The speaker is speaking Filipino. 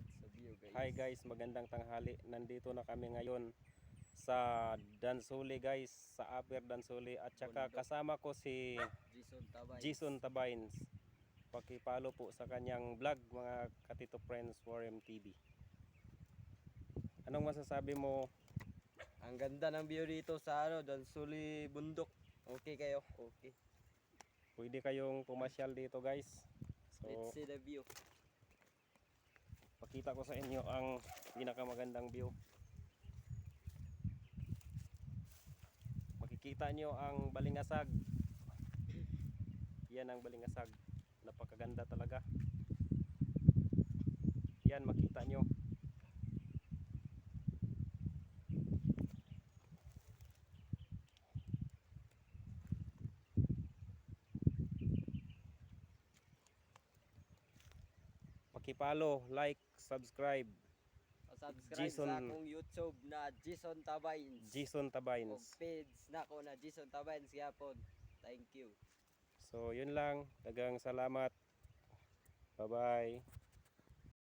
sa view guys. Hi guys, magandang tanghali. Nandito na kami ngayon sa Dansuli guys, sa Upper Dansuli at saka Bundok. kasama ko si Jason Tabays. Jason Tabains. Pakipalo po sa kanyang vlog mga Katito Friends Forum TV. Anong masasabi mo? Ang ganda ng view dito sa Dansuli bundok. Okay kayo? Okay. Pwede kayong pumasyal dito guys. Let's So, see the view. pakita ko sa inyo ang pinakamagandang view. Makikita nyo ang Balingasag. Yan ang Balingasag. Napakaganda talaga. Yan makita nyo. Pakipalo, like, subscribe. Subscribe Jason- sa akong YouTube na Jason Tabays. Jason O Tabains. page na ko na Jason Tabays gyapon. Thank you. So yun lang. Dagang salamat. Bye bye.